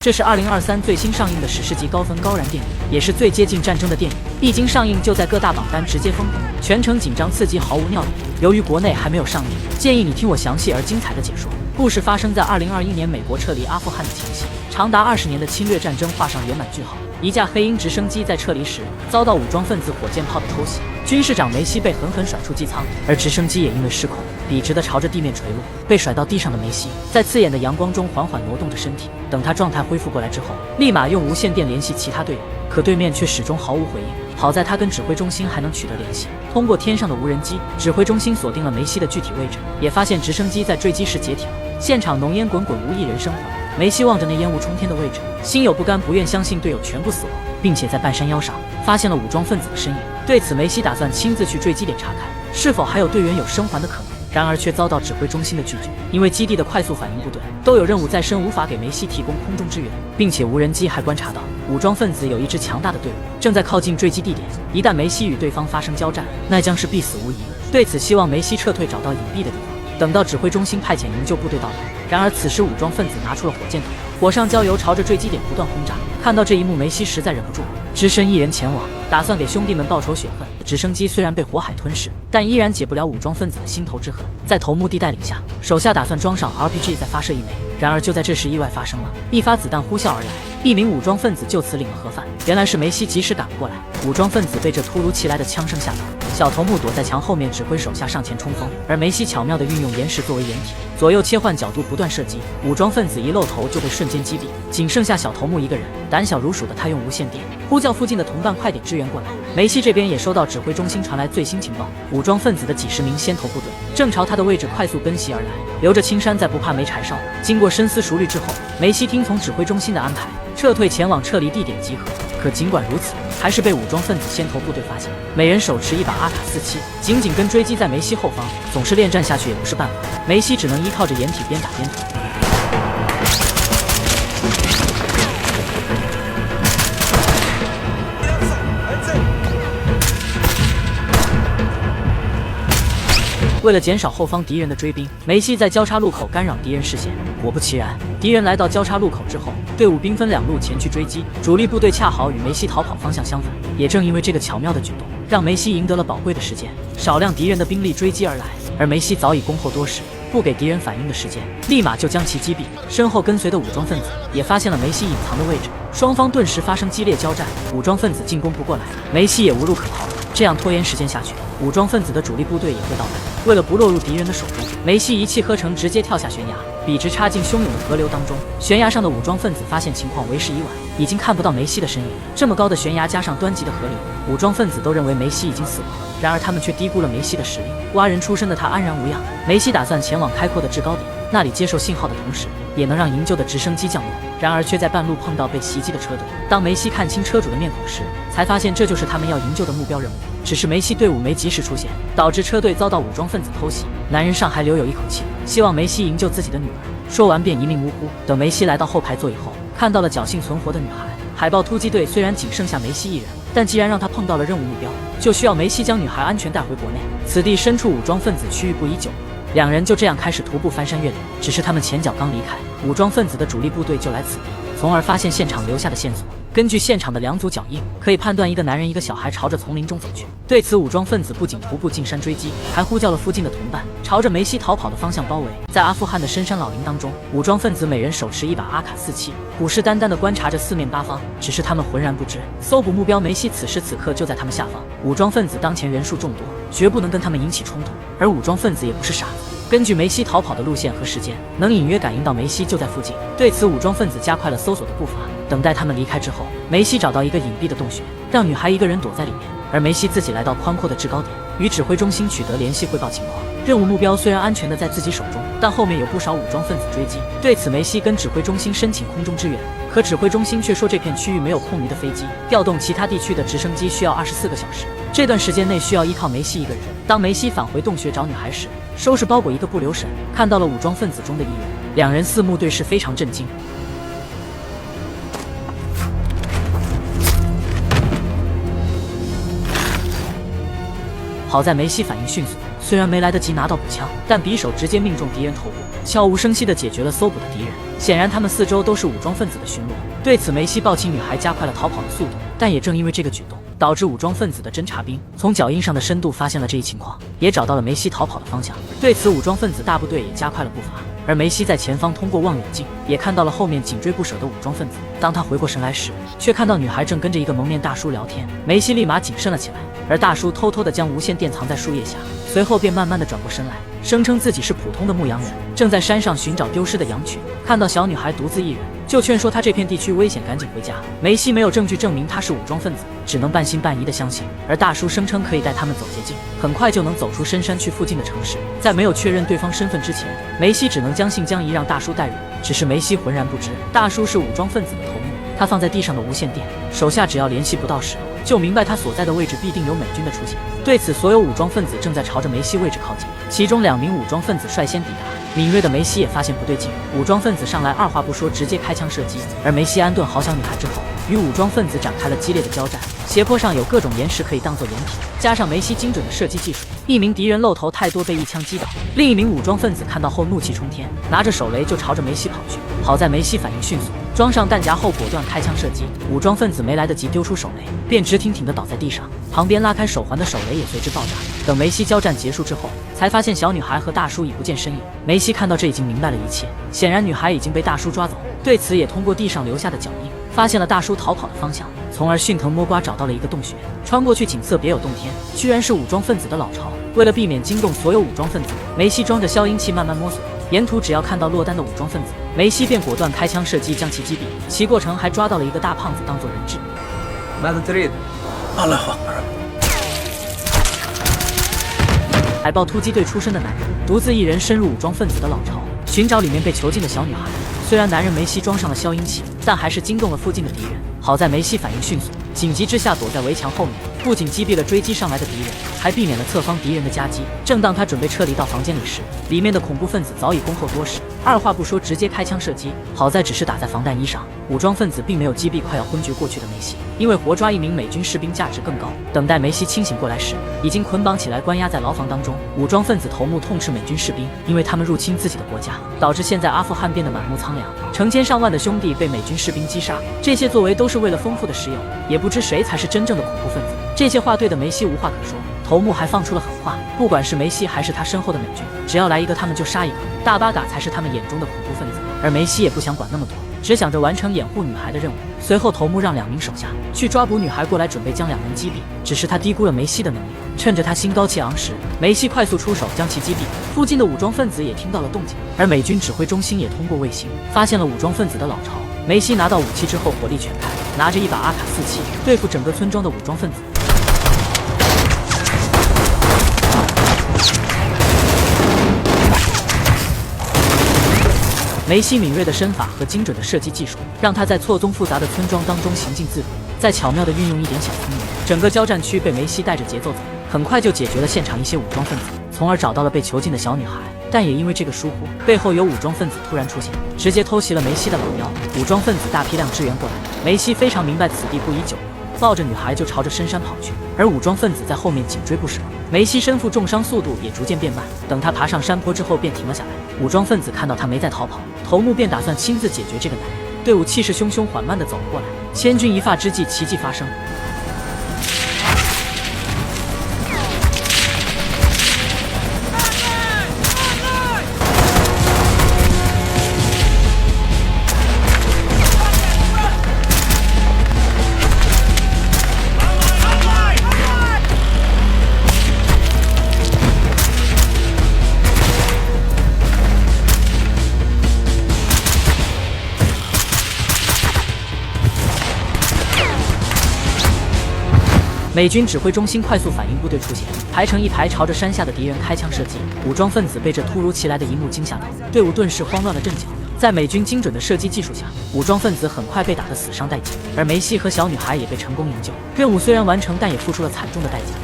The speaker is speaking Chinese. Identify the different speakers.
Speaker 1: 这是2023最新上映的史诗级高分高燃电影，也是最接近战争的电影。一经上映就在各大榜单直接封顶，全程紧张刺激，毫无尿点。由于国内还没有上映，建议你听我详细而精彩的解说。故事发生在2021年美国撤离阿富汗的前夕，长达20年的侵略战争画上圆满句号。一架黑鹰直升机在撤离时遭到武装分子火箭炮的偷袭，军事长梅西被狠狠甩出机舱，而直升机也因为失控，笔直地朝着地面垂落。被甩到地上的梅西在刺眼的阳光中缓缓挪动着身体，等他状态恢复过来之后，立马用无线电联系其他队员，可对面却始终毫无回应。好在他跟指挥中心还能取得联系，通过天上的无人机，指挥中心锁定了梅西的具体位置，也发现直升机在坠机时解体了，现场浓烟滚滚，无一人生还。梅西望着那烟雾冲天的位置，心有不甘，不愿相信队友全部死亡，并且在半山腰上发现了武装分子的身影。对此，梅西打算亲自去坠机点查看，是否还有队员有生还的可能。然而却遭到指挥中心的拒绝，因为基地的快速反应部队都有任务在身，无法给梅西提供空中支援，并且无人机还观察到武装分子有一支强大的队伍正在靠近坠机地点，一旦梅西与对方发生交战，那将是必死无疑。对此，希望梅西撤退，找到隐蔽的地方，等到指挥中心派遣营救部队到来。然而此时武装分子拿出了火箭筒，火上浇油，朝着坠机点不断轰炸。看到这一幕，梅西实在忍不住了，只身一人前往，打算给兄弟们报仇雪恨。直升机虽然被火海吞噬，但依然解不了武装分子的心头之恨。在头目地带领下，手下打算装上 RPG 再发射一枚。然而就在这时，意外发生了，一发子弹呼啸而来，一名武装分子就此领了盒饭。原来是梅西及时赶过来，武装分子被这突如其来的枪声吓到，小头目躲在墙后面指挥手下上前冲锋，而梅西巧妙地运用岩石作为掩体，左右切换角度不断射击，武装分子一露头就被瞬间击毙，仅剩下小头目一个人。胆小如鼠的他用无线电呼叫附近的同伴快点支援过来。梅西这边也收到指挥中心传来最新情报，武装分子的几十名先头部队正朝他的位置快速奔袭而来，留着青山在，不怕没柴烧。经过深思熟虑之后，梅西听从指挥中心的安排，撤退前往撤离地点集合。可尽管如此，还是被武装分子先头部队发现，每人手持一把阿卡47，紧紧跟追击在梅西后方。总是恋战下去也不是办法，梅西只能依靠着掩体边打边躲。为了减少后方敌人的追兵，梅西在交叉路口干扰敌人视线。果不其然，敌人来到交叉路口之后，队伍兵分两路前去追击，主力部队恰好与梅西逃跑方向相反。也正因为这个巧妙的举动，让梅西赢得了宝贵的时间，少量敌人的兵力追击而来，而梅西早已恭候多时，不给敌人反应的时间，立马就将其击毙。身后跟随的武装分子也发现了梅西隐藏的位置，双方顿时发生激烈交战，武装分子进攻不过来，梅西也无路可逃。这样拖延时间下去，武装分子的主力部队也会到来。为了不落入敌人的手中，梅西一气呵成，直接跳下悬崖，笔直插进汹涌的河流当中。悬崖上的武装分子发现情况为时已晚，已经看不到梅西的身影。这么高的悬崖加上湍急的河流，武装分子都认为梅西已经死亡，然而他们却低估了梅西的实力。蛙人出身的他安然无恙。梅西打算前往开阔的制高点，那里接受信号的同时，也能让营救的直升机降落。然而却在半路碰到被袭击的车队。当梅西看清车主的面孔时，才发现这就是他们要营救的目标人物。只是梅西队伍没及时出现，导致车队遭到武装分子偷袭。男人尚还留有一口气，希望梅西营救自己的女儿。说完便一命呜呼。等梅西来到后排座椅后，看到了侥幸存活的女孩。海豹突击队虽然仅剩下梅西一人，但既然让他碰到了任务目标，就需要梅西将女孩安全带回国内。此地身处武装分子区域不已久，两人就这样开始徒步翻山越岭。只是他们前脚刚离开，武装分子的主力部队就来此地，从而发现现场留下的线索。根据现场的2组脚印，可以判断一个男人一个小孩朝着丛林中走去。对此，武装分子不仅徒步进山追击，还呼叫了附近的同伴，朝着梅西逃跑的方向包围。在阿富汗的深山老林当中，武装分子每人手持一把阿卡47，虎视眈眈地观察着四面八方。只是他们浑然不知，搜捕目标梅西此时此刻就在他们下方。武装分子当前人数众多，绝不能跟他们引起冲突。而武装分子也不是傻子，根据梅西逃跑的路线和时间，能隐约感应到梅西就在附近。对此，武装分子加快了搜索的步伐。等待他们离开之后，梅西找到一个隐蔽的洞穴，让女孩一个人躲在里面，而梅西自己来到宽阔的制高点，与指挥中心取得联系，汇报情况。任务目标虽然安全的在自己手中，但后面有不少武装分子追击。对此，梅西跟指挥中心申请空中支援，可指挥中心却说这片区域没有空余的飞机，调动其他地区的直升机需要24个小时，这段时间内需要依靠梅西一个人。当梅西返回洞穴找女孩时，收拾包裹一个不留神看到了武装分子中的一员，两人四目对视，非常震惊。好在梅西反应迅速，虽然没来得及拿到补枪，但匕首直接命中敌人头部，悄无声息地解决了搜捕的敌人。显然他们四周都是武装分子的巡逻。对此，梅西抱起女孩，加快了逃跑的速度。但也正因为这个举动，导致武装分子的侦察兵从脚印上的深度发现了这一情况，也找到了梅西逃跑的方向。对此，武装分子大部队也加快了步伐。而梅西在前方通过望远镜也看到了后面紧追不舍的武装分子。当他回过神来时，却看到女孩正跟着一个蒙面大叔聊天。梅西立马谨慎了起来，而大叔偷偷地将无线电藏在树叶下，随后便慢慢地转过身来，声称自己是普通的牧羊人，正在山上寻找丢失的羊群。看到小女孩独自一人，就劝说她这片地区危险，赶紧回家。梅西没有证据证明她是武装分子，只能半信半疑地相信。而大叔声称可以带他们走捷径，很快就能走出深山去附近的城市。在没有确认对方身份之前，梅西只能将信将疑让大叔带入。只是梅西浑然不知，大叔是武装分子的头目。他放在地上的无线电，手下只要联系不到10楼，就明白他所在的位置必定有美军的出现。对此，所有武装分子正在朝着梅西位置靠近，其中2名武装分子率先抵达。敏锐的梅西也发现不对劲，武装分子上来二话不说直接开枪射击。而梅西安顿好小女孩之后，与武装分子展开了激烈的交战。斜坡上有各种岩石可以当做掩体，加上梅西精准的射击技术，一名敌人露头太多被一枪击倒。另一名武装分子看到后怒气冲天，拿着手雷就朝着梅西跑去。好在梅西反应迅速，装上弹夹后果断开枪射击。武装分子没来得及丢出手雷，便直挺挺地倒在地上，旁边拉开手环的手雷也随之爆炸。等梅西交战结束之后，才发现小女孩和大叔已不见身影。梅西看到这已经明白了一切，显然女孩已经被大叔抓走。对此，也通过地上留下的脚印发现了大叔逃跑的方向，从而顺藤摸瓜找到了一个洞穴，穿过去景色别有洞天，居然是武装分子的老巢。为了避免惊动所有武装分子，梅西装着消音器慢慢摸索，沿途只要看到落单的武装分子，梅西便果断开枪射击将其击毙。其过程还抓到了一个大胖子当做人质。海豹突击队出身的男人，独自一人深入武装分子的老巢，寻找里面被囚禁的小女孩。虽然男人梅西装上了消音器，但还是惊动了附近的敌人。好在梅西反应迅速，紧急之下躲在围墙后面，不仅击毙了追击上来的敌人，还避免了侧方敌人的夹击。正当他准备撤离到房间里时，里面的恐怖分子早已恭候多时，二话不说直接开枪射击。好在只是打在防弹衣上，武装分子并没有击毙快要昏厥过去的梅西，因为活抓一名美军士兵价值更高。等待梅西清醒过来时，已经捆绑起来关押在牢房当中。武装分子头目痛斥美军士兵，因为他们入侵自己的国家，导致现在阿富汗变得满目苍凉，成千上万的兄弟被美军士兵击杀。这些作为都是为了丰富的石油，也不知谁才是真正的恐怖分子。这些话对的梅西无话可说。头目还放出了狠话，不管是梅西还是他身后的美军，只要来一个他们就杀一个，大巴嘎才是他们眼中的恐怖分子。而梅西也不想管那么多，只想着完成掩护女孩的任务。随后头目让2名手下去抓捕女孩过来，准备将2人击毙。只是他低估了梅西的能力，趁着他心高气昂时，梅西快速出手将其击毙。附近的武装分子也听到了动静，而美军指挥中心也通过卫星发现了武装分子的老巢。梅西拿到武器之后火力全开，拿着一把阿卡4器对付整个村庄的武装分子。梅西敏锐的身法和精准的射击技术，让他在错综复杂的村庄当中行进自如，再巧妙地运用一点小聪明，整个交战区被梅西带着节奏走，很快就解决了现场一些武装分子，从而找到了被囚禁的小女孩。但也因为这个疏忽，背后有武装分子突然出现，直接偷袭了梅西的老幺。武装分子大批量支援过来，梅西非常明白此地不宜久留，抱着女孩就朝着深山跑去，而武装分子在后面紧追不舍。梅西身负重伤，速度也逐渐变慢。等他爬上山坡之后，便停了下来。武装分子看到他没再逃跑，头目便打算亲自解决这个男人。队伍气势汹汹，缓慢地走了过来。千钧一发之际，奇迹发生。美军指挥中心快速反应部队出现，排成一排朝着山下的敌人开枪射击。武装分子被这突如其来的一幕惊吓到，队伍顿时慌乱了阵脚。在美军精准的射击技术下，武装分子很快被打得死伤殆尽，而梅西和小女孩也被成功营救。任务虽然完成，但也付出了惨重的代价。